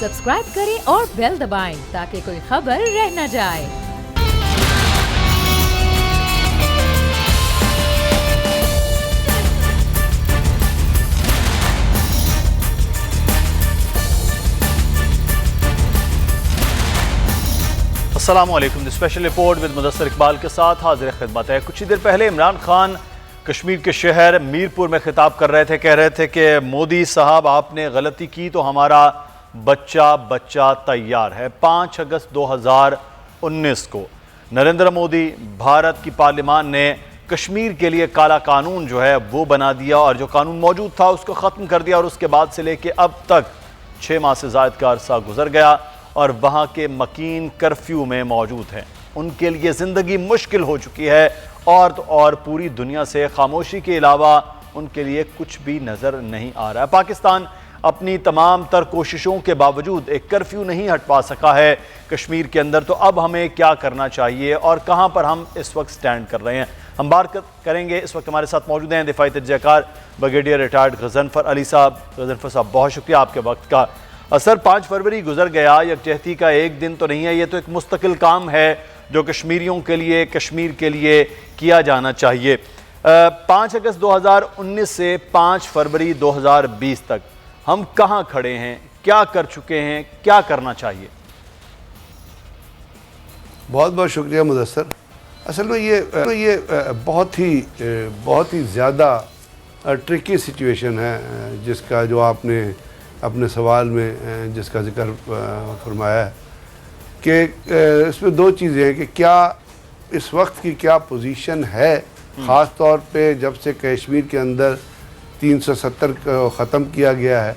Subscribe करें और bell दबाएं ताकि कोई खबर रह न जाए। अस्सलामु अलैकुम। Special report with Mudassir Iqbal के साथ हाजिर खिदमत है। कुछ ही देर पहले इमरान खान कश्मीर के शहर मीरपुर में खिताब कर रहे थे, कह रहे थे कि मोदी साहब आपने गलती की तो हमारा बच्चा तैयार है। 5 अगस्त 2019 को नरेंद्र मोदी भारत की पार्लियामान ने कश्मीर के लिए काला कानून जो है वो बना दिया और जो कानून मौजूद था उसको ख़त्म कर दिया और उसके बाद से लेके अब तक 6 माह से ज़ायद का अरसा गुजर गया और वहाँ के मकीन कर्फ्यू में मौजूद हैं। उनके लिए ज़िंदगी मुश्किल हो चुकी है और तो और पूरी दुनिया से खामोशी के अलावा उनके लिए कुछ भी नज़र नहीं आ रहा है। पाकिस्तान अपनी तमाम तर कोशिशों के बावजूद एक कर्फ्यू नहीं हट पा सका है कश्मीर के अंदर। तो अब हमें क्या करना चाहिए और कहाँ पर हम इस वक्त स्टैंड कर रहे हैं, हम बात करेंगे। इस वक्त हमारे साथ मौजूद हैं दिफाई तजज़ियाकार ब्रिगेडियर रिटायर्ड गज़नफ़र अली साहब। गज़नफ़र साहब, बहुत शुक्रिया आपके वक्त का। सर, 5 फरवरी गुजर गया, यकजहती का एक दिन तो नहीं है, ये तो एक मुस्तकिल काम है जो कश्मीरियों के लिए, कश्मीर के लिए किया जाना चाहिए। 5 अगस्त 2019 से 5 फरवरी 2020 तक हम कहाँ खड़े हैं, क्या कर चुके हैं, क्या करना चाहिए? बहुत बहुत शुक्रिया मुदस्सिर। असल में ये बहुत ही ज़्यादा ट्रिकी सिचुएशन है जिसका जो आपने अपने सवाल में जिसका जिक्र फरमाया है कि इसमें 2 चीज़ें हैं कि क्या इस वक्त की क्या पोजीशन है, ख़ास तौर पे जब से कश्मीर के अंदर 370 को ख़त्म किया गया है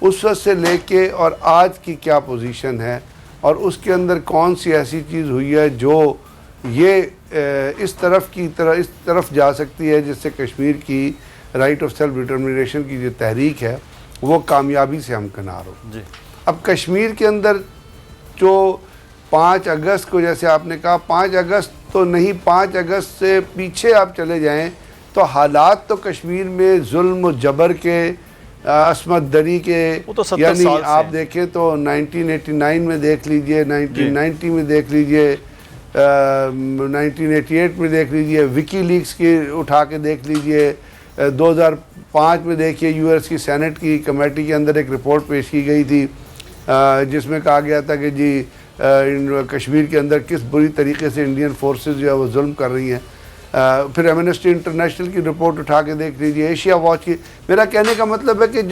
उस वक्त से लेके और आज की क्या पोजीशन है और उसके अंदर कौन सी ऐसी चीज़ हुई है जो ये इस तरफ जा सकती है जिससे कश्मीर की राइट ऑफ सेल्फ डिटर्मिनेशन की जो तहरीक है वो कामयाबी से हमकिनार हो जी। अब कश्मीर के अंदर जो 5 अगस्त को, जैसे आपने कहा, 5 अगस्त तो नहीं, 5 अगस्त से पीछे आप चले जाएं तो हालात तो कश्मीर में जुल्म जबर के, असमत दरी के, तो यानी आप देखें तो 1989 में देख लीजिए, 1990 में देख लीजिए, 1988 में देख लीजिए, विकी लीक्स की उठा के देख लीजिए, 2005 में देखिए यूएस की सेनेट की कमेटी के अंदर एक रिपोर्ट पेश की गई थी जिसमें कहा गया था कि जी कश्मीर के अंदर किस बुरी तरीके से इंडियन फोर्सेस जो है वो जुल्म कर रही हैं। फिर एमनेस्टी इंटरनेशनल की रिपोर्ट उठा के देख लीजिए, एशिया वॉच की। मेरा कहने का मतलब है कि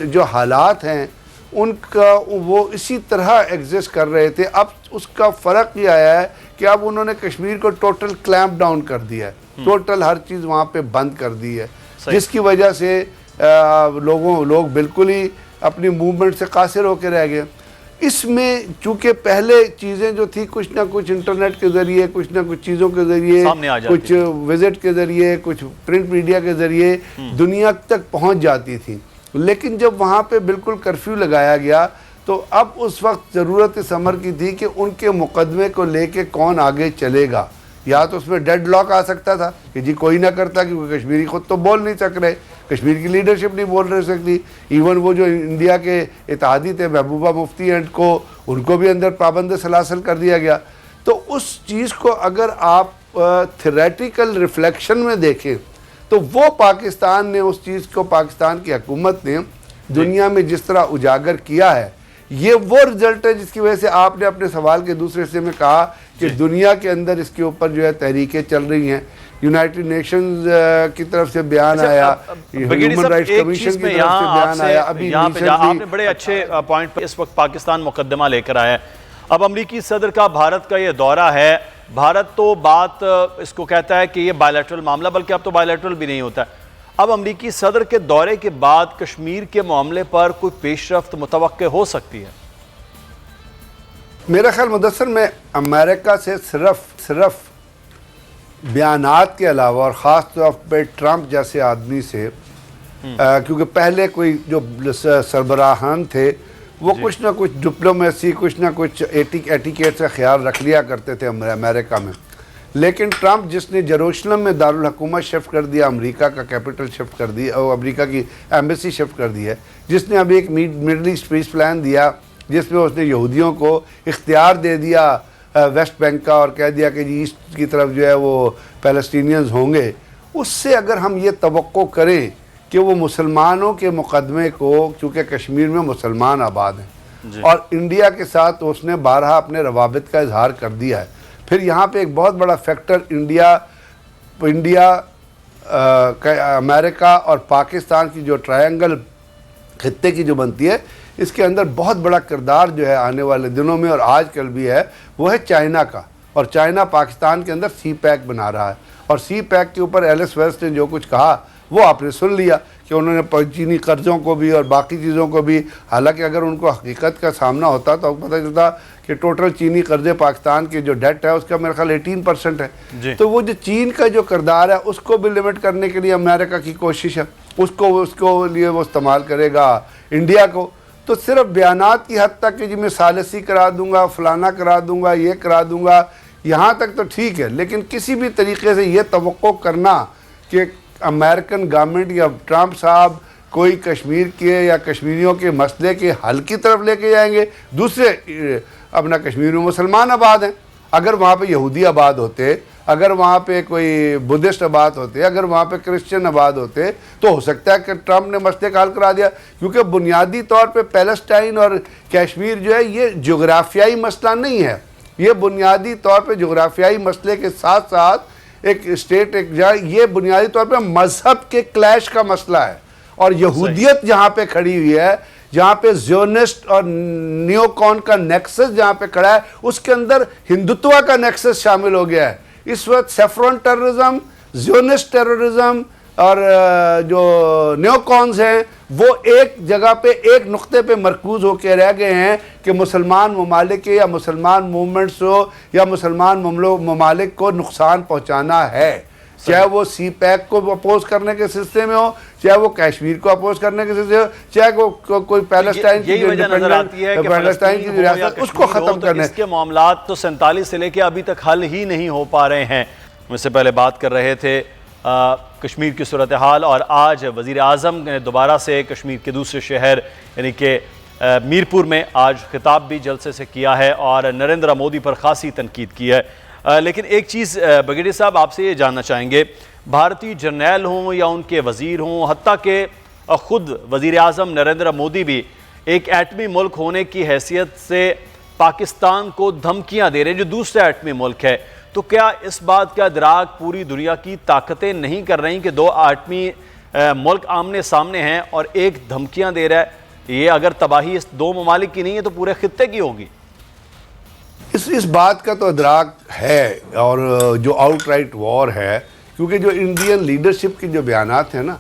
जो हालात हैं उनका वो इसी तरह एग्जिस्ट कर रहे थे। अब उसका फ़र्क ये आया है कि अब उन्होंने कश्मीर को टोटल क्लैम्प डाउन कर दिया है, टोटल हर चीज़ वहाँ पे बंद कर दी है, जिसकी वजह से लोग बिल्कुल ही अपनी मूवमेंट से कासिर होकर रह गए। इसमें चूँकि पहले चीज़ें जो थी कुछ ना कुछ इंटरनेट के ज़रिए, कुछ ना कुछ चीज़ों के ज़रिए, कुछ विज़िट के ज़रिए, कुछ प्रिंट मीडिया के ज़रिए दुनिया तक पहुँच जाती थी। लेकिन जब वहाँ पे बिल्कुल कर्फ्यू लगाया गया तो अब उस वक्त ज़रूरत इस अमर की थी कि उनके मुकदमे को लेके कौन आगे चलेगा। या तो उसमें डेड लॉक आ सकता था कि जी कोई ना करता, क्योंकि कश्मीरी खुद तो बोल नहीं सक रहे, कश्मीर की लीडरशिप नहीं बोल रह सकती। इवन वो जो इंडिया के इत्तेहादी थे महबूबा मुफ्ती एंड को, उनको भी अंदर पाबंद सलासल कर दिया गया। तो उस चीज़ को अगर आप थ्योरेटिकल रिफ्लेक्शन में देखें तो वो पाकिस्तान ने उस चीज़ को, पाकिस्तान की हुकूमत ने दुनिया में जिस तरह उजागर किया है, ये वो रिजल्ट है जिसकी वजह से आपने अपने सवाल के दूसरे हिस्से में कहा कि दुनिया के अंदर इसके ऊपर जो है तहरीकें चल रही हैं। यूनाइटेड नेशंस की तरफ से बयान आया, ह्यूमन राइट्स कमीशन की तरफ से बयान आया। अभी आपने बड़े अच्छे पॉइंट पर इस वक्त पाकिस्तान मुकदमा लेकर आया है। अब अमरीकी सदर का भारत का ये दौरा है। भारत तो बात इसको कहता है कि ये बायलैटरल मामला, बल्कि अब तो बायलैटरल भी नहीं होता है। अब अमरीकी सदर के दौरे के बाद कश्मीर के मामले पर कोई पेशरफ्त मुतवक्के हो सकती है? मेरा ख्याल मुदस्सिर में अमेरिका से सिर्फ बयानात के अलावा और ख़ास तौर पर ट्रंप जैसे आदमी से, क्योंकि पहले कोई जो सरबराहान थे वो कुछ ना कुछ डिप्लोमेसी, कुछ ना कुछ एटिकेट से ख्याल रख लिया करते थे अमेरिका में। लेकिन ट्रंप जिसने जेरूसलम में दारुल हुकूमत शिफ्ट कर दिया, अमेरिका का कैपिटल शिफ्ट कर दिया और अमेरिका की एम्बेसी शिफ्ट कर दी है, जिसने अभी एक मिडल ईस्ट पीस प्लान दिया जिसमें उसने यहूदियों को इख्तियार दे दिया वेस्ट बैंक का और कह दिया कि जी ईस्ट की तरफ जो है वो पैलेस्टीनियंस होंगे, उससे अगर हम ये तवक्को करें कि वो मुसलमानों के मुकदमे को, चूँकि कश्मीर में मुसलमान आबाद हैं और इंडिया के साथ उसने बारहा अपने रवाबित का इजहार कर दिया है। फिर यहाँ पे एक बहुत बड़ा फैक्टर इंडिया अमेरिका और पाकिस्तान की जो ट्रायंगल खित्ते की जो बनती है, इसके अंदर बहुत बड़ा किरदार जो है आने वाले दिनों में और आजकल भी है, वो है चाइना का। और चाइना पाकिस्तान के अंदर सी पैक बना रहा है और सी पैक के ऊपर एलिस वेस्ट ने जो कुछ कहा वो आपने सुन लिया कि उन्होंने चीनी कर्ज़ों को भी और बाकी चीज़ों को भी, हालांकि अगर उनको हकीकत का सामना होता तो पता चलता कि टोटल चीनी कर्जे पाकिस्तान की जो डेट है उसका मेरा ख्याल 18% है। तो वो जो चीन का जो किरदार है उसको भी लिमिट करने के लिए अमेरिका की कोशिश है, उसको लिए वो इस्तेमाल करेगा इंडिया को। तो सिर्फ बयानात की हद तक कि जी मैं सालिसी करा दूंगा, फलाना करा दूंगा, ये करा दूंगा, यहाँ तक तो ठीक है, लेकिन किसी भी तरीके से ये तवक्को करना कि अमेरिकन गवर्नमेंट या ट्रंप साहब कोई कश्मीर के या कश्मीरियों के मसले के हल की तरफ लेके जाएंगे। दूसरे अपना कश्मीर में मुसलमान आबाद हैं, अगर वहाँ पे यहूदी आबाद होते, अगर वहाँ पे कोई बुद्धिस्ट आबाद होते, अगर वहाँ पे क्रिश्चियन आबाद होते, तो हो सकता है कि ट्रंप ने मसले का हल करा दिया। क्योंकि बुनियादी तौर पे पैलेस्टाइन और कश्मीर जो है ये जोग्राफियाई मसला नहीं है, ये बुनियादी तौर पे जोग्राफियाई मसले के साथ साथ एक स्टेट ये बुनियादी तौर पे मजहब के क्लैश का मसला है। और यहूदियत जहाँ पे खड़ी हुई है, जहाँ पे ज़ियोनिस्ट और नियोकॉन का नेक्सस जहाँ पे खड़ा है, उसके अंदर हिंदुत्व का नेक्सस शामिल हो गया है। इस वक्त सेफ्रॉन टेररिज्म, ज़ियोनिस्ट टेररिज्म और जो नियोकॉन्स हैं वो एक जगह पे, एक नुक्ते पे मरकूज होकर रह गए हैं कि मुसलमान ममालिक या मुसलमान मूवमेंट्स हो या मुसलमान ममालिक को नुकसान पहुँचाना है, चाहे वो सी पैक को अपोज करने के सिलसिले में हो, चाहे वो कश्मीर को अपोज करने के सिलसिले हो, चाहे कोई पैलेस्टाइन की पैलेस्टाइन की रियासत उसको खत्म करने। इसके मामलात तो 47 से लेके अभी तक हल ही नहीं हो पा रहे हैं। मुझसे पहले बात कर रहे थे कश्मीर की सूरत हाल, और आज वज़ीर आज़म ने दोबारा से कश्मीर के दूसरे शहर यानी कि मीरपुर में आज खिताब भी जलसे से किया है और नरेंद्र मोदी पर ख़ासी तनकीद की है। लेकिन एक चीज़ बगेड़ी साहब आपसे ये जानना चाहेंगे, भारतीय जर्नैल हों या उनके वज़ीर हों, हत्ता के ख़ुद वज़ीर आज़म नरेंद्र मोदी भी एक एटमी मुल्क होने की हैसियत से पाकिस्तान को धमकियाँ दे रहे हैं जो दूसरा एटमी मुल्क है, तो क्या इस बात का इदराक पूरी दुनिया की ताकतें नहीं कर रही कि दो एटमी मुल्क आमने सामने हैं और एक धमकियाँ दे रहा है? ये अगर तबाही इस दो ममालिक की नहीं है तो पूरे खित्ते की होगी। इस बात का तो इदराक है, और जो आउटराइट वॉर है, क्योंकि जो इंडियन लीडरशिप के जो बयानात हैं ना,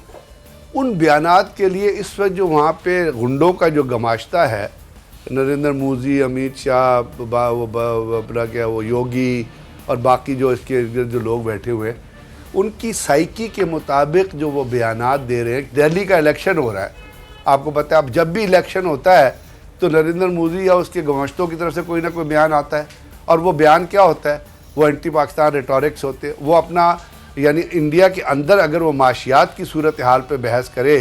उन बयानात के लिए इस वक्त जो वहाँ पे गुंडों का जो गमाश्ता है, नरेंद्र मोदी, अमित शाह, अपना क्या वो योगी और बाकी जो इसके जो लोग बैठे हुए हैं, उनकी साइकी के मुताबिक जो वो बयानात दे रहे हैं। दिल्ली का इलेक्शन हो रहा है, आपको पता है, अब जब भी इलेक्शन होता है तो नरेंद्र मोदी या उसके गमश्तों की तरफ से कोई ना कोई बयान आता है, और वो बयान क्या होता है, वो एंटी पाकिस्तान रेटोरिक्स होते हैं। वो अपना यानी इंडिया के अंदर अगर वो माशियात की सूरत हाल पे बहस करे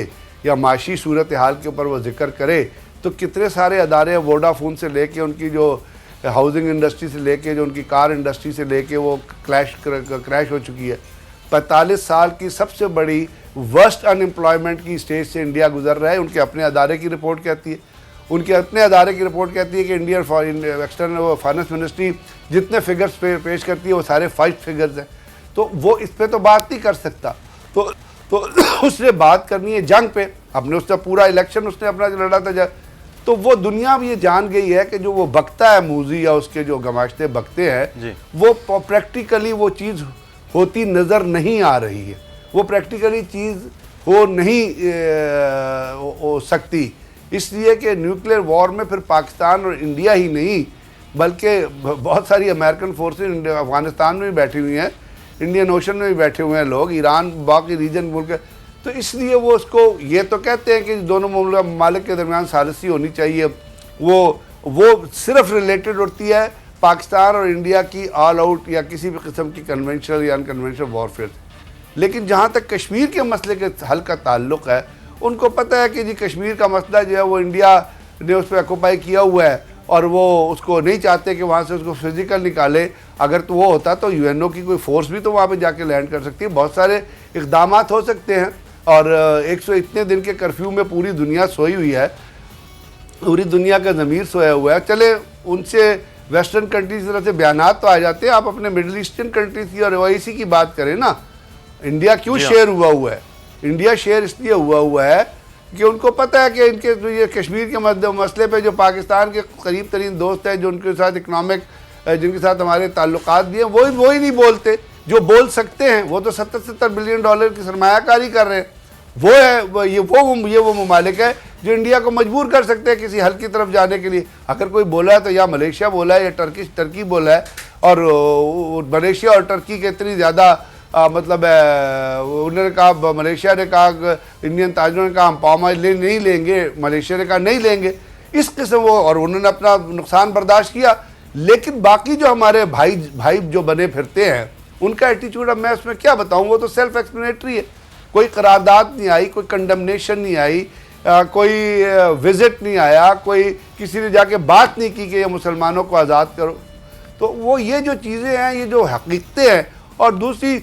या माशी सूरत हाल के ऊपर वो जिक्र करे, तो कितने सारे अदारे, वोडाफोन से लेके उनकी जो हाउसिंग इंडस्ट्री से लेके जो उनकी कार इंडस्ट्री से लेके वो क्रैश हो चुकी है। 45 साल की सबसे बड़ी वर्स्ट अनएम्प्लॉयमेंट की स्टेज से इंडिया गुजर रहा है। उनके अपने अदारे की रिपोर्ट कहती है, उनके अपने अदारे की रिपोर्ट कहती है कि इंडियन एक्सटर्नल फाइनेंस मिनिस्ट्री जितने फिगर्स पेश करती है वो सारे 5 फिगर्स हैं। तो वो इस पर तो बात नहीं कर सकता, तो उसने बात करनी है जंग पे। अपने उसका पूरा इलेक्शन उसने अपना लड़ा था, तो वो दुनिया भी ये जान गई है कि जो वो बकता है मूजी या उसके जो गमाश्ते बकते हैं, वो प्रैक्टिकली वो चीज़ होती नज़र नहीं आ रही है, वो प्रैक्टिकली चीज़ हो नहीं हो सकती। इसलिए कि न्यूक्लियर वॉर में फिर पाकिस्तान और इंडिया ही नहीं बल्कि बहुत सारी अमेरिकन फोर्सेस अफगानिस्तान में भी बैठी हुई हैं, इंडियन ओशन में भी बैठे हुए हैं लोग, ईरान, बाकी रीजन मुल्क। तो इसलिए वो उसको ये तो कहते हैं कि दोनों ममालिक के दरमियान सालिसी होनी चाहिए, वो सिर्फ रिलेटेड होती है पाकिस्तान और इंडिया की ऑल आउट या किसी भी किस्म की कन्वेंशनल या अनकन्वेंशनल वॉरफेयर। लेकिन जहाँ तक कश्मीर के मसले के हल का ताल्लुक़ है, उनको पता है कि जी कश्मीर का मसला जो है वो इंडिया ने उस पर ऑक्यूपाई किया हुआ है और वो उसको नहीं चाहते कि वहाँ से उसको फिजिकल निकाले। अगर तो वो होता तो यूएनओ की कोई फोर्स भी तो वहाँ पे जाके लैंड कर सकती है। बहुत सारे इक़दाम हो सकते हैं। और 100 इतने दिन के कर्फ्यू में पूरी दुनिया सोई हुई है, पूरी दुनिया का ज़मीर सोया हुआ है। चले उनसे वेस्टर्न कंट्रीज की तरफ से बयानात तो आ जाते हैं, आप अपने मिडिल ईस्टर्न कंट्रीज की और ओआईसी की बात करें ना। इंडिया क्यों शेयर हुआ है? इंडिया शेयर इसलिए हुआ है कि उनको पता है कि इनके जो ये कश्मीर के मसले पे जो पाकिस्तान के करीब तरीन दोस्त हैं, जो उनके साथ इकनॉमिक, जिनके साथ हमारे ताल्लुकात भी हैं, वो ही नहीं बोलते। जो बोल सकते हैं वो तो 70-70 बिलियन डॉलर की सरमायाकारी कर रहे हैं। वो ममालिक है जो इंडिया को मजबूर कर सकते हैं किसी हल की तरफ जाने के लिए। अगर कोई बोला है तो या मलेशिया बोला है या टर्की बोला है। और मलेशिया और टर्की के इतनी ज़्यादा मतलब उन्होंने कहा, मलेशिया ने कहा, इंडियन ताजरों ने कहा हम पाम ऑयल नहीं लेंगे, मलेशिया ने कहा नहीं लेंगे। इस किस्म वो, और उन्होंने अपना नुकसान बर्दाश्त किया। लेकिन बाकी जो हमारे भाई जो बने फिरते हैं उनका एटीट्यूड अब मैं उसमें क्या बताऊँ, वो तो सेल्फ एक्सप्लेनेटरी है। कोई करारदाद नहीं आई, कोई कंडमनेशन नहीं आई, कोई विजिट नहीं आया, कोई किसी ने जाके बात नहीं की कि ये मुसलमानों को आज़ाद करो। तो वो ये जो चीज़ें हैं, ये जो हकीकतें हैं। और दूसरी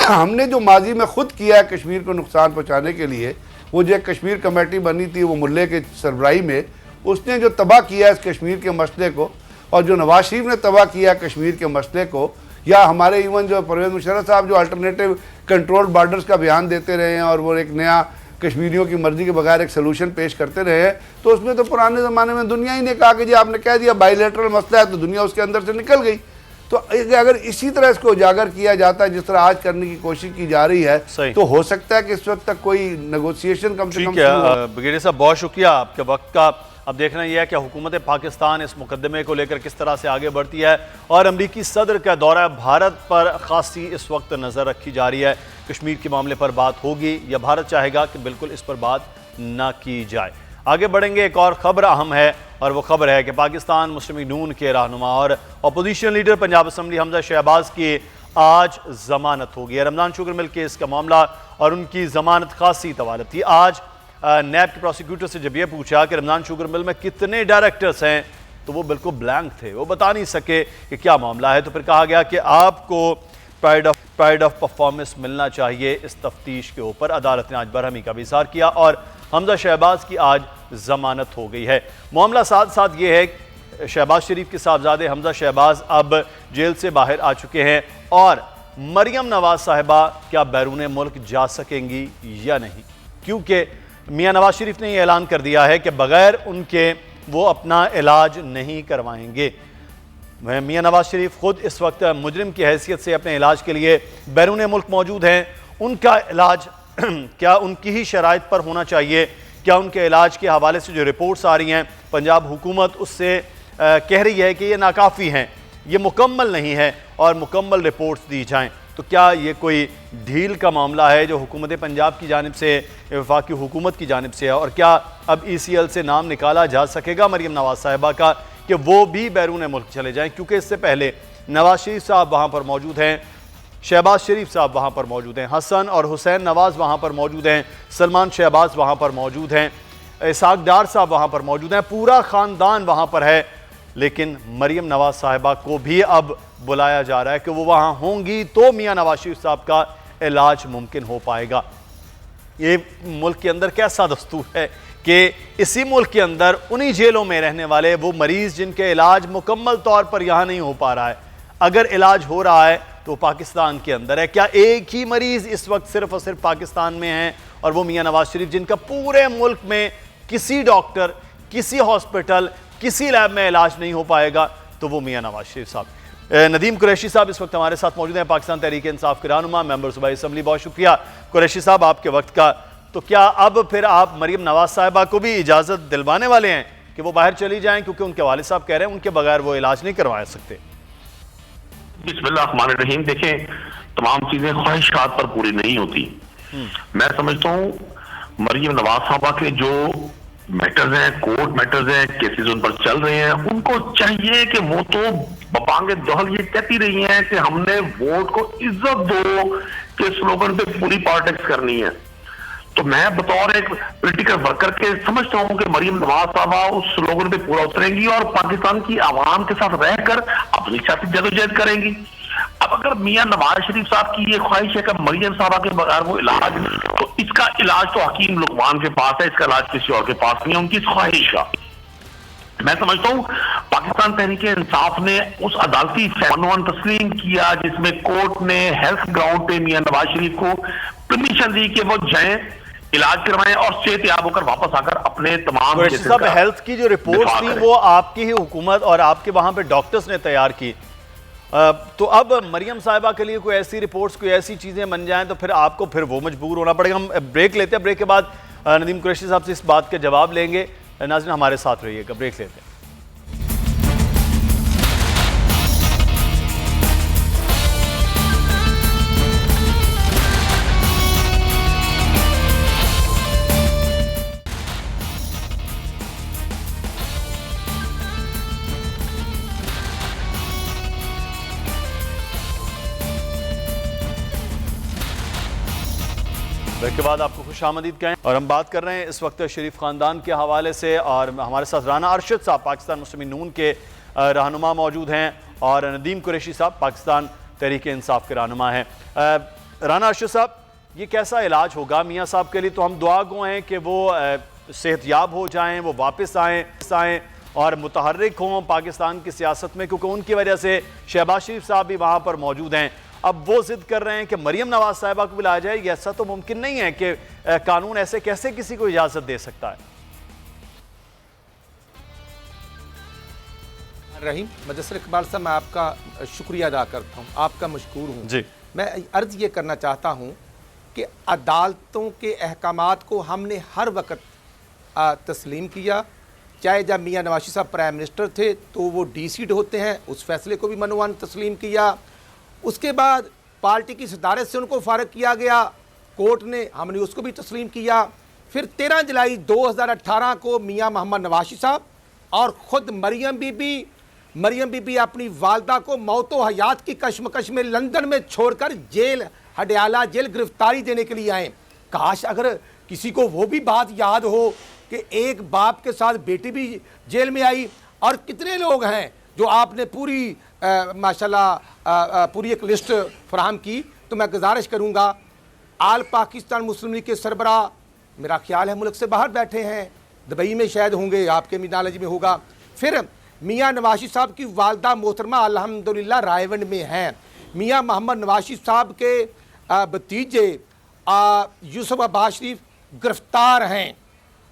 हमने जो माजी में ख़ुद किया है कश्मीर को नुकसान पहुँचाने के लिए, वो जो कश्मीर कमेटी बनी थी वो मुल्ले के सरबराही में, उसने जो तबाह किया इस कश्मीर के मसले को, और जो नवाज शरीफ ने तबाह किया कश्मीर के मसले को, या हमारे इवन जो परवेज़ मुशर्रफ साहब जो अल्टरनेटिव कंट्रोल बॉर्डर्स का बयान देते रहे हैं और वो एक नया कश्मीरियों की मर्जी के बगैर एक सलूशन पेश करते रहे हैं, तो उसमें तो पुराने ज़माने में दुनिया ही ने कहा कि जी आपने कह दिया बायलैटरल मसला है, तो दुनिया उसके अंदर से निकल गई। तो अगर इसी तरह इसको उजागर किया जाता है जिस तरह आज करने की कोशिश की जा रही है, तो हो सकता है कि इस वक्त तक कोई नेगोशिएशन कम से कम। ब्रिगेडियर साहब बहुत शुक्रिया आपके वक्त का। अब देखना यह है कि हुकूमत पाकिस्तान इस मुकदमे को लेकर किस तरह से आगे बढ़ती है, और अमरीकी सदर का दौरा भारत पर खासी इस वक्त नज़र रखी जा रही है। कश्मीर के मामले पर बात होगी या भारत चाहेगा कि बिल्कुल इस पर बात ना की जाए। आगे बढ़ेंगे, एक और खबर अहम है, और वो खबर है कि पाकिस्तान मुस्लिम लीग नून के रहनुमा और opposition leader Punjab assembly Hamza Shahbaz की आज जमानत होगी। रमजान शुगर मिल केस का मामला और उनकी जमानत खासी तवालत थी। आज नैब के प्रोसिक्यूटर से जब यह पूछा कि रमजान शुगर मिल में कितने डायरेक्टर्स हैं, तो वो बिल्कुल ब्लैंक थे, वो बता नहीं सके कि क्या मामला है। तो फिर कहा गया कि आपको प्राइड ऑफ परफॉर्मेंस मिलना चाहिए इस तफ्तीश के ऊपर। अदालत ने आज बरहमी का भी इज़हार किया और हमजा शहबाज की आज जमानत हो गई है। मामला साथ साथ ये है, शहबाज शरीफ के साहबजादे हमजा शहबाज अब जेल से बाहर आ चुके हैं, और मरियम नवाज साहिबा क्या बैरून मुल्क जा सकेंगी या नहीं, क्योंकि मियां नवाज शरीफ ने यह ऐलान कर दिया है कि बगैर उनके वो अपना इलाज नहीं करवाएंगे। मियां नवाज शरीफ खुद इस वक्त मुजरिम की हैसियत से अपने इलाज के लिए बैरून मुल्क मौजूद हैं। उनका इलाज क्या उनकी ही शराइत पर होना चाहिए? क्या उनके इलाज के हवाले से जो रिपोर्ट्स आ रही हैं, पंजाब हुकूमत उससे कह रही है कि ये नाकाफ़ी हैं, ये मुकम्मल नहीं है और मुकम्मल रिपोर्ट्स दी जाएं, तो क्या ये कोई ढील का मामला है जो हुकूमत पंजाब की जानिब से, वफाकी हुकूमत की जानिब से है? और क्या अब ECL से नाम निकाला जा सकेगा मरियम नवाज साहिबा का कि वो भी बैरून मुल्क चले जाएं? क्योंकि इससे पहले नवाज शरीफ साहब वहाँ पर मौजूद हैं, शहबाज शरीफ साहब वहाँ पर मौजूद हैं, हसन और हुसैन नवाज़ वहाँ पर मौजूद हैं, सलमान शहबाज वहाँ पर मौजूद हैं, इसाक डार साहब वहाँ पर मौजूद हैं, पूरा ख़ानदान वहाँ पर है। लेकिन मरियम नवाज साहिबा को भी अब बुलाया जा रहा है कि वो वहाँ होंगी तो मियाँ नवाज शरीफ साहब का इलाज मुमकिन हो पाएगा। ये मुल्क के अंदर कैसा दस्तूर है कि इसी मुल्क के अंदर उन्हीं जेलों में रहने वाले वो मरीज़ जिनके इलाज मुकम्मल तौर पर यहाँ नहीं हो पा रहा है, अगर इलाज हो रहा है तो पाकिस्तान के अंदर है। क्या एक ही मरीज़ इस वक्त सिर्फ और सिर्फ पाकिस्तान में है और वो मियाँ नवाज शरीफ, जिनका पूरे मुल्क में किसी डॉक्टर, किसी हॉस्पिटल, किसी लैब में इलाज नहीं हो पाएगा, तो वो मियाँ नवाज शरीफ साहब। नदीम कुरैशी साहब इस वक्त हमारे साथ मौजूद हैं, पाकिस्तान तहरीक इंसाफ के रहनुमा, मेंबर सूबाई असम्बली। बहुत शुक्रिया कुरैशी साहब आपके वक्त का। तो क्या अब फिर आप मरियम नवाज साहिबा को भी इजाज़त दिलवाने वाले हैं कि वो बाहर चली जाएं, क्योंकि उनके वालिद साहब कह रहे हैं उनके बगैर वो इलाज नहीं करवा सकते? बिस्मिल्लाहिर्रहमानिर्रहीम। देखें, तमाम चीजें ख्वाहिशात पर पूरी नहीं होती। मैं समझता हूँ मरियम नवाज साहबा के जो मैटर्स हैं, कोर्ट मैटर्स हैं, केसेस उन पर चल रहे हैं, उनको चाहिए कि वो तो बपांगे दहल ये कहती रही हैं कि हमने वोट को इज्जत दो के स्लोगन पे पूरी पॉलिटिक्स करनी है। तो मैं बतौर एक पॉलिटिकल वर्कर के समझता हूं कि मरियम नवाज साहबा उस स्लोगन पे पूरा उतरेंगी और पाकिस्तान की आवाम के साथ रहकर अपनी सियासी जदोजहद करेंगी। अब अगर मियां नवाज शरीफ साहब की ये ख्वाहिश है कि मरियम साहबा के बगैर वो इलाज, तो इसका इलाज तो हकीम लुकमान के पास है, इसका इलाज किसी और के पास नहीं है, उनकी ख्वाहिश का। मैं समझता हूं पाकिस्तान तहरीक इंसाफ ने उस अदालती फैसला तस्लीम किया जिसमें कोर्ट ने हेल्थ ग्राउंड पे मियां नवाज शरीफ को परमिशन दी कि वो जाएं, इलाज करवाएं और सेहतयाब होकर वापस आकर अपने तमाम सब हेल्थ की जो रिपोर्ट थी वो आपकी ही हुकूमत और आपके वहां पे डॉक्टर्स ने तैयार की। तो अब मरियम साहिबा के लिए कोई ऐसी रिपोर्ट्स, कोई ऐसी चीजें बन जाएं तो फिर आपको फिर वो मजबूर होना पड़ेगा। हम ब्रेक लेते हैं, ब्रेक के बाद नदीम कुरैशी साहब से इस बात के जवाब लेंगे। नाज़रीन हमारे साथ रहिएगा, ब्रेक लेते हैं। ब्रेक के बाद आपको खुशामदीद कहें और हम बात कर रहे हैं इस वक्त शरीफ ख़ानदान के हवाले से, और हमारे साथ राना अरशद साहब पाकिस्तान मुस्लिम नून के रहनुमा मौजूद हैं और नदीम कुरैशी साहब पाकिस्तान तहरीक इंसाफ के रहनुमा हैं। राना अरशद साहब, ये कैसा इलाज होगा मियाँ साहब के लिए? तो हम दुआ गो हैं कि वो सेहतयाब हो जाएँ, वो वापस आएँ और मुतहर्रिक हों पाकिस्तान की सियासत में, क्योंकि उनकी वजह से शहबाज शरीफ साहब भी वहाँ पर मौजूद हैं। अब वो जिद कर रहे हैं कि मरियम नवाज साहिबा को भी लाया जाए। ऐसा तो मुमकिन नहीं है कि कानून ऐसे कैसे किसी को इजाजत दे सकता है। रहीम मुदस्सिर इकबाल साहब, मैं आपका शुक्रिया अदा करता हूँ, आपका मशकूर हूँ जी। मैं अर्ज़ ये करना चाहता हूँ कि अदालतों के अहकामात को हमने हर वक्त तस्लीम किया। चाहे जब मियाँ नवाज शरीफ साहब प्राइम मिनिस्टर थे तो वो डीसीड होते हैं, उस फैसले को भी मनवान तस्लीम किया। उसके बाद पार्टी की सदारत से उनको फारग किया गया कोर्ट ने, हमने उसको भी तस्लीम किया। फिर 13 जुलाई 2018 को मियां मोहम्मद नवाशी साहब और ख़ुद मरियम बीबी अपनी वालदा को मौतो हयात की कशमकश में लंदन में छोड़कर जेल, हडियाला जेल गिरफ्तारी देने के लिए आए। काश अगर किसी को वो भी बात याद हो कि एक बाप के साथ बेटी भी जेल में आई। और कितने लोग हैं जो आपने पूरी माशाल्लाह पूरी एक लिस्ट फराहम की। तो मैं गुजारिश करूँगा, आल पाकिस्तान मुस्लिम लीग के सरबरा मेरा ख्याल है मुल्क से बाहर बैठे हैं, दुबई में शायद होंगे, आपके नॉलेज में होगा। फिर मियाँ नवाशी साहब की वालदा मोहतरमा अल्हम्दुलिल्लाह रायवंड में हैं। मियाँ मोहम्मद नवाशी साहब के भतीजे यूसुफ अब्बास शरीफ गिरफ्तार हैं,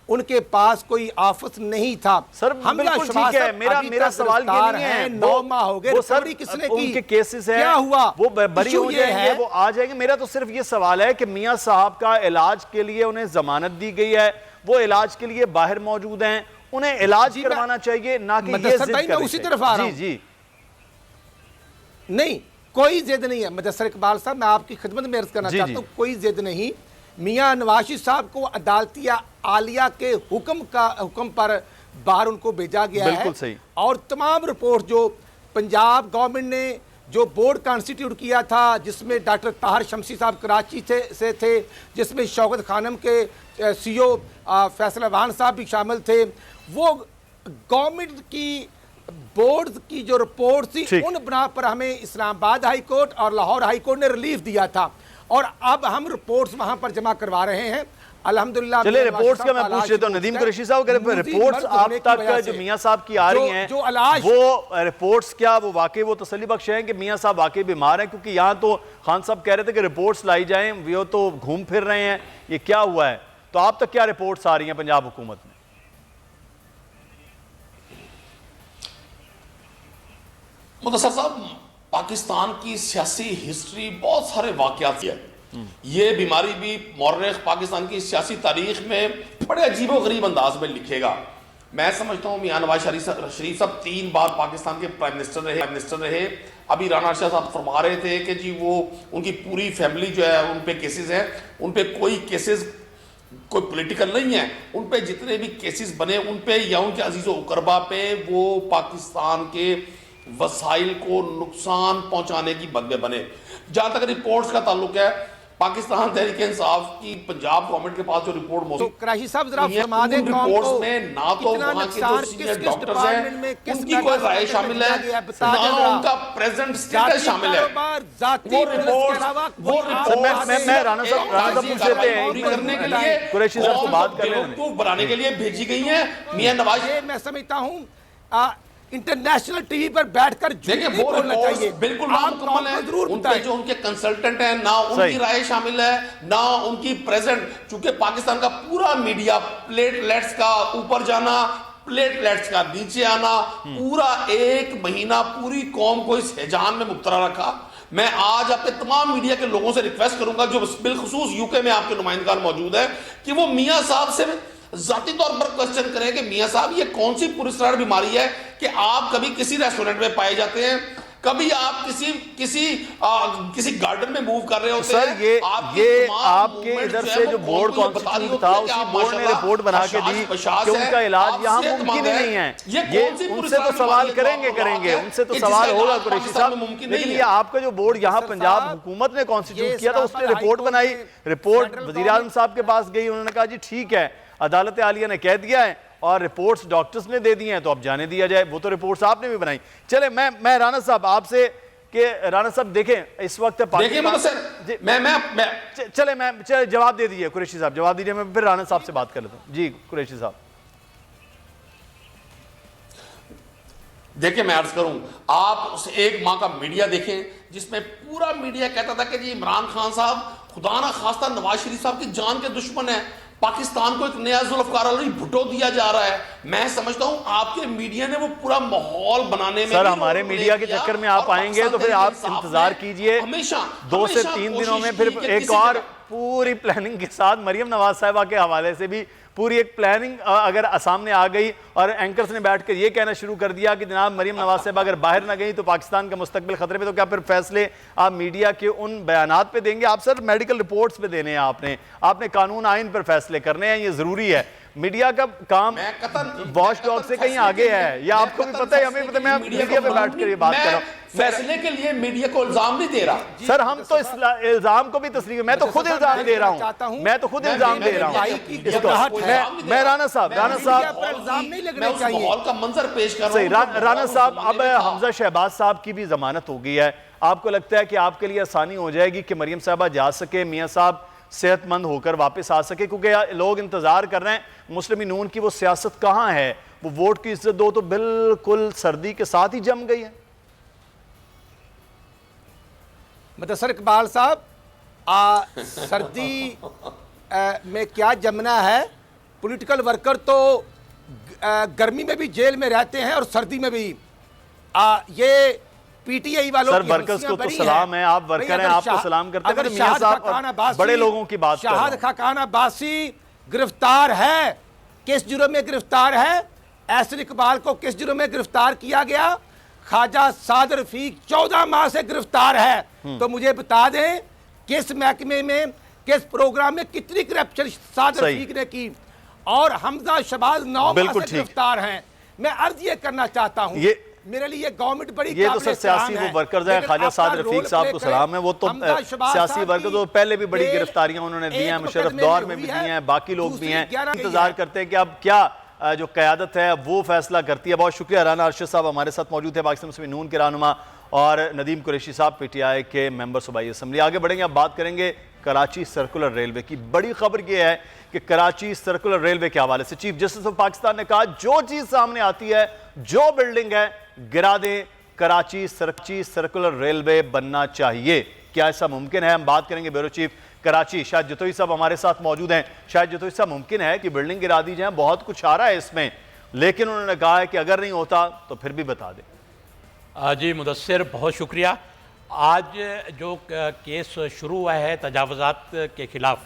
उनके पास कोई आफत नहीं था। सर बिल्कुल ठीक है, मेरा सवाल ये नहीं है 9 माह हो गए, वो सर किसने की, उनके केसेस हैं, क्या हुआ, वो बरी हो जाएंगे, वो आ जाएंगे। मेरा तो सिर्फ ये सवाल है कि मियां साहब का इलाज के लिए उन्हें जमानत दी गई है, वो इलाज के लिए बाहर मौजूद हैं, उन्हें इलाज करवाना चाहिए, ना कि ये जिद मैं उसी तरफ आ रहा हूं। जी नहीं, कोई जिद नहीं है मुदस्सिर इकबाल साहब, मैं आपकी खिदमत में अर्ज करना चाहता हूँ, कोई जिद नहीं। मियाँ नवाज शरीफ साहब को अदालती आलिया के हुक्म पर बाहर उनको भेजा गया है। सही। और तमाम रिपोर्ट जो पंजाब गवर्नमेंट ने जो बोर्ड कॉन्स्टिट्यूट किया था, जिसमें डॉक्टर ताहर शमसी साहब कराची से थे, जिसमें शौकत खानम के सीओ फैसल वाहन साहब भी शामिल थे, वो गवर्नमेंट की बोर्ड की जो रिपोर्ट थी उन बना पर हमें इस्लामाबाद हाई कोर्ट और लाहौर हाई कोर्ट ने रिलीफ दिया था, और अब हम रिपोर्ट्स वहां पर जमा करवा रहे हैं अल्हम्दुलिल्लाह। चलिए रिपोर्ट्स का मैं पूछ लेता हूं नदीम कुरैशी साहब, रिपोर्ट्स आप तक जो मियां साहब की आ रही हैं, जो इलाज, वो रिपोर्ट्स क्या वो वाकई वो तसल्ली बख्श हैं कि मियां साहब वाकई बीमार हैं? क्योंकि यहाँ तो खान साहब कह रहे थे कि रिपोर्ट्स लाई जाएं, वो तो घूम फिर रहे हैं, ये क्या हुआ है? तो आप तक क्या रिपोर्ट्स आ रही हैं पंजाब हुकूमत में? मुदस्सिर साहब, पाकिस्तान की सियासी हिस्ट्री बहुत सारे वाकयात है। ये बीमारी भी मौर्रख पाकिस्तान की सियासी तारीख में बड़े अजीबो गरीब अंदाज में लिखेगा। मैं समझता हूँ मियाँ नवाज शरीफ साहब 3 बार पाकिस्तान के प्राइम मिनिस्टर रहे। अभी राना अरशद साहब फरमा रहे थे कि जी वो उनकी पूरी फैमिली जो है उन पे केसेस हैं, उन पे कोई केसेस कोई पॉलिटिकल नहीं है, उन पे जितने भी केसेस बने उन पे या उनके अजीज़ो उकरबा पे वो पाकिस्तान के वसाइल को नुकसान पहुंचाने की बंदे बने। जहां तक रिपोर्ट्स का ताल्लुक है, पाकिस्तान तहरीक इंसाफ की पंजाब गवर्नमेंट के पास जो रिपोर्ट तो मौजूद कराची साहब जरा ये फरमा दें उन कौन रिपोर्ट्स को में ना तो कितना वहाँ के जो नुकसान सीनियर किस डॉक्टर्स डिपार्टमेंट में हैं किस उनकी कोई राय मेडिकल शामिल है, किया गया, बता ना दें जरा। उनका प्रेजेंट स्टेटस शामिल है। जाती वो पुलिस के रिपोर्ट अलावा वो कोई रिपोर्ट मैं राणा साहब पूछ लेते हैं पूरी करने के लिए कुरैशी साहब से बात कर लें। बेवकूफ बनाने के लिए भेजी गई है मियां नवाज। ये मैं समझता हूँ इंटरनेशनल टीवी पर बैठकर देखिए वो रिपोर्ट्स बिल्कुल नामुकम्मल है, जरूर उनके जो उनके कंसल्टेंट हैं ना उनकी राय शामिल है ना उनकी प्रेजेंट, चूंकि पाकिस्तान का पूरा मीडिया प्लेटलेट्स का ऊपर जाना, प्लेटलेट्स का नीचे आना, पूरा एक महीना पूरी कौम को इस हैजान में मुब्तला रखा। मैं आज आपके तमाम मीडिया के लोगों से रिक्वेस्ट करूंगा जो बिलखुसूस यूके में आपके नुमाइंदगार मौजूद है कि वो मियां साहब से जाती तौर पर क्वेश्चन करें कि मियां साहब ये कौन सी पुरस्कार बीमारी है कि आप कभी किसी रेस्टोरेंट में पाए जाते हैं, कभी आप किसी गार्डन में मूव कर रहे होते सर हैं। ये आपके movement इधर जो है से वो जो बोर्ड कौन को बतानी कॉन्स्टिट्यूट होती था है कि उसी आप बोर्ड ने माशाल्लाह रिपोर्ट बना के दी पशास कि है, उनका इलाज आप यहाँ सेहतमंद मुमकिन ही हैं। नहीं है। ये कौन सी उनसे तो पुरस्कार सवाल बीमारी है जो करेंगे आपको उनसे तो कि सवाल जिसका होगा इलाज कुरैशी पाकिस्तान साहब, में मुमकिन लेकिन नहीं ये है। आपका जो बोर्ड यहाँ सर पंजाब साहब, हुकूमत ने कॉन्स्टिट्यूट ये किया था उसने इस्लामाबाद रिपोर्ट हाई बनाई, कोर्ट में रिपोर्ट फेडरल वज़ीर आज़म साहब के पास गई, उन्होंने कहा जी ठीक है अदालत आलिया ने कह दिया है और रिपोर्ट्स डॉक्टर्स ने दे दी हैं तो अब जाने दिया जाए। वो तो रिपोर्ट्स आपने भी बनाई। चले मैं राणा साहब आपसे कि राणा साहब देखें इस वक्त देखिए मैं चले जवाब दे दीजिए कुरैशी साहब, जवाब दीजिए, मैं फिर राणा साहब से बात कर लेता हूं। जी कुरैशी साहब। देखिए मैं अर्ज करूं, आप उस एक माह का मीडिया देखें जिसमें पूरा मीडिया कहता था कि जी इमरान खान साहब खुदा ना खास्ता नवाज शरीफ साहब की जान के दुश्मन है, पाकिस्तान को एक नया जुल्फकार अली भुट्टो दिया जा रहा है। मैं समझता हूं आपके मीडिया ने वो पूरा माहौल बनाने में सर हमारे मीडिया के चक्कर में आप आएंगे तो फिर आप इंतजार कीजिए, 2 से 3 दिनों में फिर एक और पूरी प्लानिंग के साथ मरियम नवाज साहिबा के हवाले से भी पूरी एक प्लानिंग अगर सामने आ गई और एंकर्स ने बैठ कर ये कहना शुरू कर दिया कि जनाब मरियम नवाज साहिबा अगर बाहर ना गई तो पाकिस्तान का मुस्तकबिल खतरे में, तो क्या फिर फैसले आप मीडिया के उन बयानात पे देंगे? आप सर मेडिकल रिपोर्ट्स पे देने हैं, आपने कानून आइन पर फैसले करने हैं, ये जरूरी है। मीडिया का काम वॉच डॉग से कहीं आगे है, या आपको भी पता है, हमें पता है, मैं मीडिया पे बैठ कर ये बात कर रहा हूँ। फैसले के लिए मीडिया को इल्जाम नहीं दे रहा सर, हम तो इस इल्जाम को भी तस्लीम, मैं तो खुद इल्जाम दे रहा हूँ, मैं तो खुद इल्जाम दे रहा हूँ। मैं राणा साहब माहौल का मंजर पेश कर रहा हूँ। राणा साहब, अब हमजा शहबाज साहब की भी जमानत हो गई है, आपको लगता है कि आपके लिए आसानी हो जाएगी कि मरियम साहबा जा सके, मियाँ साहब सेहतमंद होकर वापस आ सके? क्योंकि लोग इंतजार कर रहे हैं, मुस्लिम नून की वो सियासत कहाँ है, वो वोट की इज्जत दो तो बिल्कुल सर्दी के साथ ही जम गई है। मुदस्सिर इकबाल साहब, सर्दी में क्या जमना है? पॉलिटिकल वर्कर तो गर्मी में भी जेल में रहते हैं और सर्दी में भी। ये पीटीआई वालों सर वर्कर्स को तो सलाम है, आप वर्कर हैं, आपको सलाम करते हैं। मियां साहब बड़े लोगों की बात कर रहे हैं। शाहिद खाकान अब्बासी गिरफ्तार है, किस जुर्म में गिरफ्तार है? एहसन इकबाल को किस जुर्म में गिरफ्तार किया गया? ख्वाजा साद रफीक 14 माह से गिरफ्तार है। तो मुझे बता दें किस महकमे में, किस प्रोग्राम में कितनी करप्शन साद रफीक ने की, और हमजा शहबाज 9 माह से गिरफ्तार हैं। मैं अर्ज ये करना चाहता हूं, मेरे लिए गवर्नमेंट बड़ी, ये तो सर सियासी वो वर्कर्स हैं, ख्वाजा साद रफीक साहब को सलाम है, वो तो सियासी वर्कर तो पहले भी बड़ी गिरफ्तारियां उन्होंने दी हैं, मुशर्रफ दौर में भी दी हैं, बाकी लोग भी हैं। इंतजार करते हैं कि अब क्या जो क़यादत है वो फैसला करती है। बहुत शुक्रिया राना अरशद साहब हमारे साथ मौजूद है, पाकिस्तान मुस्लिम नून के रहनुमा, और नदीम कुरैशी साहब पीटीआई के मेंबर सूबाई असम्बली। आगे बढ़ेंगे, अब बात करेंगे कराची सर्कुलर रेलवे की। बड़ी खबर यह है कि कराची सर्कुलर रेलवे के हवाले से चीफ जस्टिस ऑफ पाकिस्तान ने कहा जो चीज सामने आती है, जो बिल्डिंग है गिरा दें, कराची सर्कुलर रेलवे बनना चाहिए। क्या ऐसा मुमकिन है? हम बात करेंगे ब्यूरो चीफ कराची शाहिद जतोई साहब हमारे साथ मौजूद हैं। शाहिद जतोई साहब, मुमकिन है कि बिल्डिंग गिरा दी जाए, बहुत कुछ आ रहा है इसमें, लेकिन उन्होंने कहा है कि अगर नहीं होता तो फिर भी बता दें। जी मुदस्सिर, बहुत शुक्रिया। आज जो केस शुरू हुआ है तजावुज़ात के ख़िलाफ़,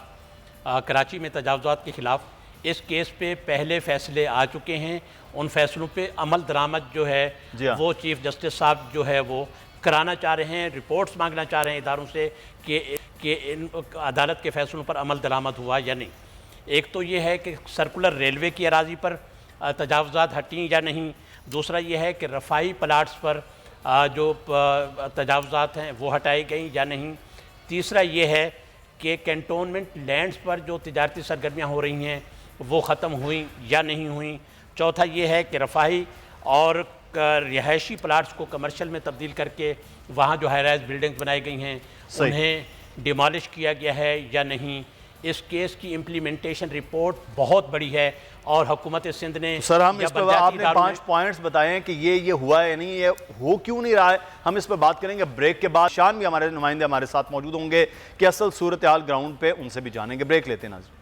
कराची में तजावुज़ात के ख़िलाफ़, इस केस पे पहले फ़ैसले आ चुके हैं। उन फैसलों पे अमल दरामद जो है वो चीफ जस्टिस साहब जो है वो कराना चाह रहे हैं, रिपोर्ट्स मांगना चाह रहे हैं इदारों से कि इन अदालत के फैसलों पर अमल दरामद हुआ या नहीं। एक तो ये है कि सर्कुलर रेलवे की अराजी पर तजावुज़ात हटी या नहीं, दूसरा ये है कि रफ़ाई प्लाट्स पर जो तजावुज़ात हैं वो हटाई गई या नहीं, तीसरा ये है कि कैंटोनमेंट लैंड्स पर जो तिजारती सरगर्मियाँ हो रही हैं वो ख़त्म हुई या नहीं हुई। चौथा ये है कि रफाही और रिहायशी प्लाट्स को कमर्शियल में तब्दील करके वहाँ जो हाई राइज बिल्डिंग्स बनाई गई हैं उन्हें डिमॉलिश किया गया है या नहीं। इस केस की इम्प्लीमेंटेशन रिपोर्ट बहुत बड़ी है और हुकूमत सिंध ने सर हम इस पर आपने 5 पॉइंट्स बताए हैं कि ये हुआ है नहीं, ये हो क्यों नहीं रहा है, हम इस पर बात करेंगे ब्रेक के बाद। शान भी हमारे नुमाइंदे हमारे साथ मौजूद होंगे कि असल सूरत हाल ग्राउंड पे उनसे भी जानेंगे। ब्रेक लेते हैं नाज़रीन।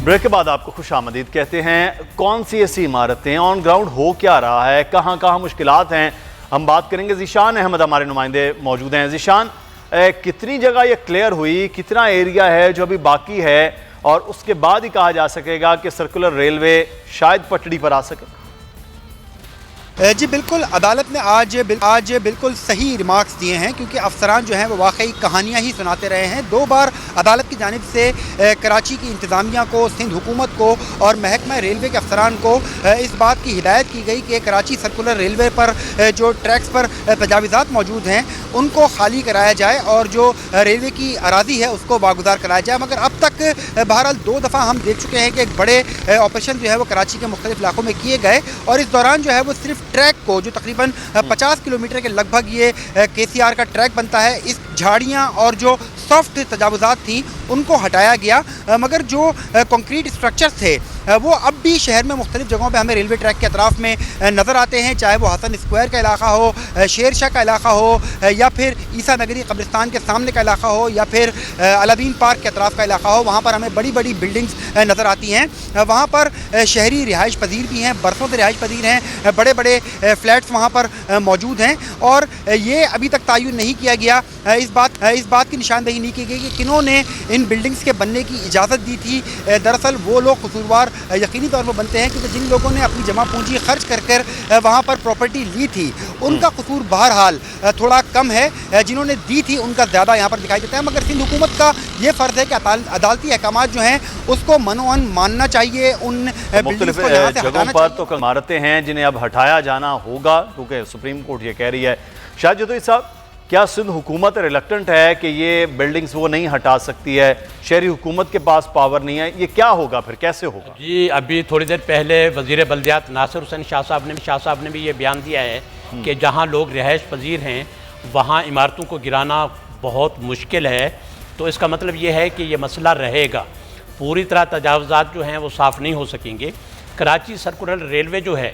ब्रेक के बाद आपको खुश आमदीद कहते हैं। कौन सी ऐसी इमारतें, ऑन ग्राउंड हो क्या रहा है, कहाँ कहाँ मुश्किलात हैं, हम बात करेंगे। ज़ीशान अहमद हमारे नुमाइंदे मौजूद हैं। ज़ीशान, कितनी जगह ये क्लियर हुई, कितना एरिया है जो अभी बाकी है, और उसके बाद ही कहा जा सकेगा कि सर्कुलर रेलवे शायद पटड़ी पर आ सके? जी बिल्कुल, अदालत ने आज बिल्कुल सही रिमार्क्स दिए हैं, क्योंकि अफसरान जो हैं वो वाकई कहानियाँ ही सुनाते रहे हैं। 2 बार अदालत की जानिब से कराची की इंतज़ामिया को, सिंध हुकूमत को और महकमा रेलवे के अफसरान को इस बात की हिदायत की गई कि कराची सर्कुलर रेलवे पर जो ट्रैक्स पर तजावीज़ात मौजूद हैं उनको खाली कराया जाए और जो रेलवे की अराजी है उसको बागुजार कराया जाए। मगर अब तक बहरहाल 2 दफ़ा हम देख चुके हैं कि एक बड़े ऑपरेशन जो है वो कराची के मुख्तलिफ इलाकों में किए गए, और इस दौरान जो है वो सिर्फ ट्रैक को, जो तकरीबन 50 किलोमीटर के लगभग ये KCR का ट्रैक बनता है, इस झाड़ियाँ और जो सॉफ्ट तजावुज़ात थी उनको हटाया गया। मगर जो कंक्रीट स्ट्रक्चर्स थे वो अब भी शहर में मुख्तलिफ जगहों पे हमें रेलवे ट्रैक के अतराफ में नज़र आते हैं, चाहे वो हसन स्क्वायर का इलाका हो, शेरशाह का इलाका हो, या फिर ईसा नगरी कब्रिस्तान के सामने का इलाका हो, या फिर अलादीन पार्क के अतराफ का इलाका हो। वहाँ पर हमें बड़ी बड़ी बिल्डिंग्स नज़र आती हैं। वहाँ पर शहरी रिहाइश पजीर भी हैं, बरसों से रिहाइश पजीर हैं, बड़े बड़े फ्लैट्स वहाँ पर मौजूद हैं, और ये अभी तक तायुन नहीं किया गया, इस बात की निशानदेही नहीं की गई कि किन्होंने इन बिल्डिंग्स के बनने की इजाज़त दी थी। दरअसल वो लोग कसूरवार यकीनी तौर पर बनते हैं, क्योंकि जिन लोगों ने अपनी जमा पूंजी खर्च कर वहाँ पर प्रॉपर्टी ली थी उनका कसूर बहरहाल थोड़ा कम है, जिन्होंने दी थी उनका ज़्यादा यहाँ पर दिखाई देता है। मगर सिंध हुकूमत का ये फ़र्ज़ है कि अदालती अहकाम जो हैं उसको मनोअन मानना चाहिए। उन मुख्तलिफ जगहों पर तो इमारतें हैं जिन्हें अब हटाया जाना होगा, क्योंकि सुप्रीम कोर्ट ये कह रही है। शायद तो साहब, क्या सिंध हुकूमत रिलक्टेंट है कि ये बिल्डिंग्स वो नहीं हटा सकती है, शहरी हुकूमत के पास पावर नहीं है, ये क्या होगा फिर, कैसे होगा? जी, अभी थोड़ी देर पहले वज़ीर बल्दियात नासिर हुसैन शाह साहब ने भी ये बयान दिया है कि जहाँ लोग रिहाइश पजीर हैं वहाँ इमारतों को गिराना बहुत मुश्किल है। तो इसका मतलब ये है कि ये मसला रहेगा, पूरी तरह तजावुज़ात जो हैं वो साफ़ नहीं हो सकेंगे। कराची सर्कुलर रेलवे जो है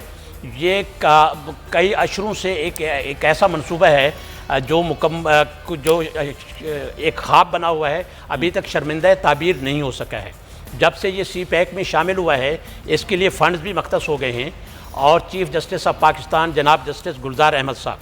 ये कई अशरों से एक ऐसा मंसूबा है जो एक ख्वाब बना हुआ है, अभी तक शर्मिंदा ताबीर नहीं हो सका है। जब से ये CPEC में शामिल हुआ है इसके लिए फ़ंड्स भी मख्तस हो गए हैं, और चीफ़ जस्टिस ऑफ पाकिस्तान जनाब जस्टिस गुलजार अहमद साहब,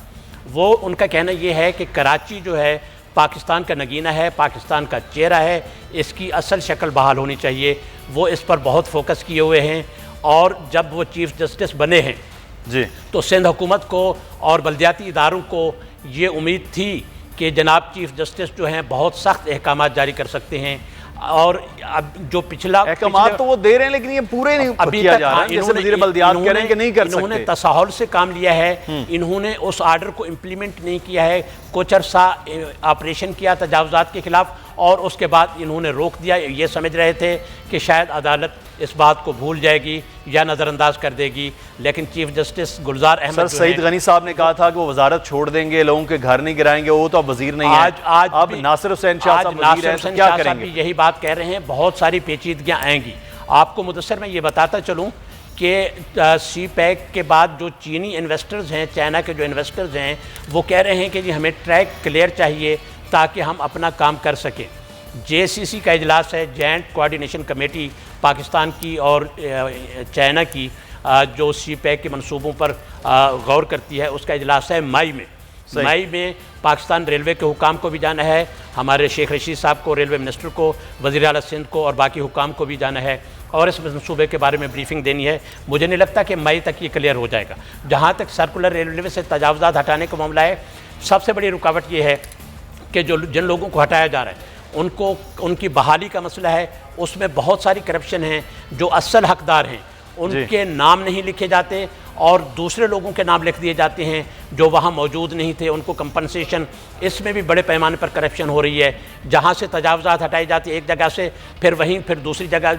वो उनका कहना ये है कि कराची जो है पाकिस्तान का नगीना है, पाकिस्तान का चेहरा है, इसकी असल शक्ल बहाल होनी चाहिए। वो इस पर बहुत फोकस किए हुए हैं, और जब वो चीफ़ जस्टिस बने हैं जी तो सिंध हुकूमत को और बल्दियाती इदारों को ये उम्मीद थी कि जनाब चीफ़ जस्टिस जो हैं बहुत सख्त अहकाम जारी कर सकते हैं। और अब जो पिछला तो वो दे रहे हैं, लेकिन ये पूरे नहीं अभी किया तक जा रहा है। जैसे वज़ीर बल्दियात कह रहे हैं कि नहीं कर सकते। इन्होंने तसाहुल से काम लिया है, इन्होंने उस आर्डर को इम्प्लीमेंट नहीं किया है। कुछ अरसा ऑपरेशन किया तजावुज़ात के खिलाफ, और उसके बाद इन्होंने रोक दिया। ये समझ रहे थे कि शायद अदालत इस बात को भूल जाएगी या नज़रअंदाज कर देगी, लेकिन चीफ जस्टिस गुलजार अहमद सईद गनी साहब ने कहा था कि वो वजारत छोड़ देंगे, लोगों के घर नहीं गिराएंगे, वो तो अब वजीर नहीं है। अब नासिर हुसैन शाह साहब क्या करेंगे? यही बात कह रहे हैं, बहुत सारी पेचीदगियाँ आएंगी। आपको मुदस्सर मैं ये बताता चलूँ कि CPEC के बाद जो चीनी इन्वेस्टर्स हैं, चाइना के जो इन्वेस्टर्स हैं, वो कह रहे हैं कि जी हमें ट्रैक क्लियर चाहिए ताकि हम अपना काम कर सकें। JCC का इजलास है, जॉइंट कोऑर्डिनेशन कमेटी पाकिस्तान की और चाइना की, जो CPEC के मंसूबों पर गौर करती है, उसका इजलास है मई में। मई में पाकिस्तान रेलवे के हुकाम को भी जाना है, हमारे शेख रशीद साहब को, रेलवे मिनिस्टर को, वज़ीर आला सिंध को और बाकी हुकाम को भी जाना है, और इस मनसूबे के बारे में ब्रीफिंग देनी है। मुझे नहीं लगता कि मई तक ये क्लियर हो जाएगा। जहाँ तक सर्कुलर रेलवे से तजावुज़ात हटाने का मामला है, सबसे बड़ी रुकावट ये है कि जिन लोगों को हटाया जा रहा है उनको उनकी बहाली का मसला है, उसमें बहुत सारी करप्शन है। जो असल हकदार हैं उनके नाम नहीं लिखे जाते और दूसरे लोगों के नाम लिख दिए जाते हैं जो वहाँ मौजूद नहीं थे, उनको कंपनसेशन, इसमें भी बड़े पैमाने पर करप्शन हो रही है। जहाँ से तजावुज़ात हटाई जाती है एक जगह से, फिर दूसरी जगह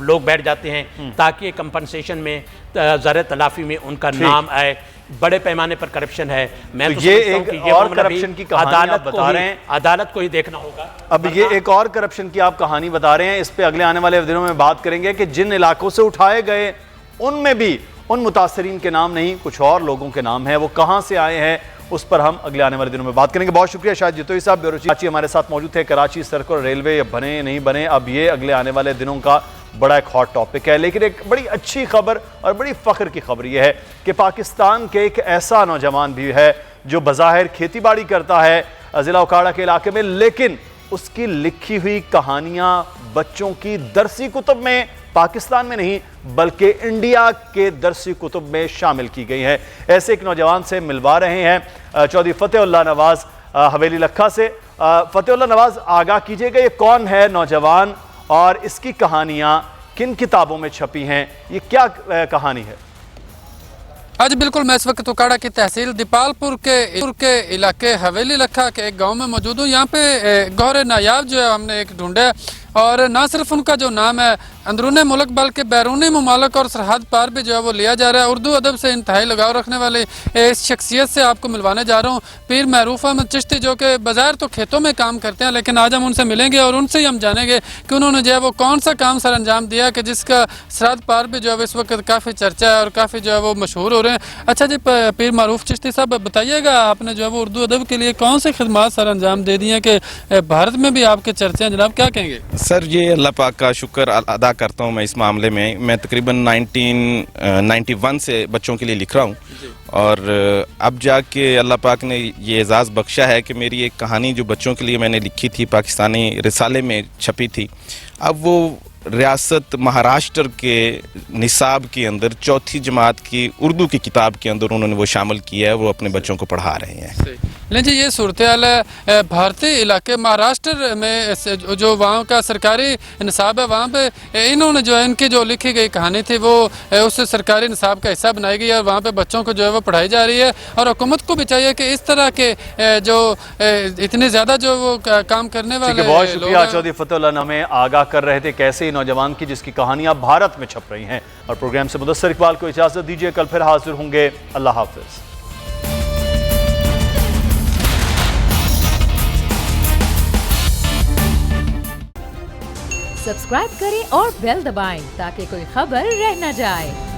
लोग बैठ जाते हैं ताकि कंपनसेशन में, ज़र तलाफ़ी में उनका नाम आए। बड़े पैमाने पर करप्शन है। मैं तो ये एक और करप्शन की कहानी आप बता रहे हैं, अदालत को ही देखना होगा। अब ये एक और करप्शन की आप कहानी बता रहे हैं, इस पे अगले आने वाले दिनों में बात करेंगे कि जिन इलाकों से उठाए गए उनमें भी उन मुतासरीन के नाम नहीं, कुछ और लोगों के नाम है, वो कहां से आए हैं उस पर हम अगले आने वाले दिनों में बात करेंगे। बहुत शुक्रिया शाहिद जितोई साहब, ब्यूरो चीफ कराची हमारे साथ मौजूद थे। कराची सर्कुलर रेलवे बने नहीं बने, अब ये अगले आने वाले दिनों का बड़ा एक हॉट टॉपिक है। लेकिन एक बड़ी अच्छी खबर और बड़ी फख्र की खबर यह है कि पाकिस्तान के एक ऐसा नौजवान भी है जो बज़ाहिर खेती बाड़ी करता है ज़िला उकाड़ा के इलाके में, लेकिन उसकी लिखी हुई कहानियां बच्चों की दरसी कुतुब में, पाकिस्तान में नहीं बल्कि इंडिया के दरसी कुतुब में शामिल की गई हैं। ऐसे एक नौजवान से मिलवा रहे हैं चौधरी फतेहुल्लाह नवाज हवेली लखा से। फतेहुल्लाह नवाज, आगाह कीजिएगा ये कौन है नौजवान और इसकी कहानियां किन किताबों में छपी हैं, ये क्या कहानी है? आज बिल्कुल मैं इस वक्त उकाड़ा की तहसील दीपालपुर के इलाके हवेली लखा के एक गांव में मौजूद हूँ। यहाँ पे गौहर नायाब जो है हमने एक ढूंढा और ना सिर्फ उनका जो नाम है अंदरूनी मुल्क बल्कि बैरूनी ममालिक और सरहद पार भी जो है वो लिया जा रहा है। उर्दू अदब से इंतहाई लगाव रखने वाले इस शख्सियत से आपको मिलवाने जा रहा हूँ, पीर महरूफ अहमद चिश्ती, जो कि बाज़ार तो खेतों में काम करते हैं, लेकिन आज हम उनसे मिलेंगे और उनसे ही हम जानेंगे कि उन्होंने जो है वो कौन सा काम सर अंजाम दिया कि जिसका सरहद पार भी जो है इस वक्त काफ़ी चर्चा है और काफ़ी जो है वो मशहूर हो रहे हैं। अच्छा जी, पीर महरूफ चिश्ती साहब बताइएगा, आपने जो है वो उर्दू अदब के लिए कौन से खिदमात सर अंजाम दे दिए कि भारत में भी आपके चर्चे हैं, जनाब क्या कहेंगे? सर ये अल्लाह पाक का शुक्र अदा करता हूँ मैं इस मामले में। मैं तकरीबन 1991 से बच्चों के लिए लिख रहा हूँ और अब जाके अल्लाह पाक ने ये एजाज़ बख्शा है कि मेरी एक कहानी जो बच्चों के लिए मैंने लिखी थी पाकिस्तानी रिसाले में छपी थी, अब वो रियासत महाराष्ट्र के निसाब के अंदर चौथी जमात की उर्दू की किताब के अंदर उन्होंने वो शामिल किया है, वो अपने बच्चों को पढ़ा रहे हैं। नहीं जी, ये सूरत हाल है भारतीय इलाके महाराष्ट्र में जो वहाँ का सरकारी निसाब है, वहाँ पे इन्होंने जो है इनकी जो लिखी गई कहानी थी वो उस सरकारी निसाब का हिस्सा बनाई गई है और वहाँ पे बच्चों को जो है वो पढ़ाई जा रही है। और हुकूमत को भी चाहिए कि इस तरह के जो इतने ज़्यादा जो वो काम करने वाले। बहुत शुक्रिया चौधरी फतेहुल्लाह, हमें आगाह कर रहे थे कैसे नौजवान की जिसकी कहानियां भारत में छप रही हैं। और प्रोग्राम से मुदस्सिर इकबाल को इजाजत दीजिए, कल फिर हाजिर होंगे। अल्लाह हाफिज। सब्सक्राइब करें और बेल दबाएं ताकि कोई खबर रह न जाए।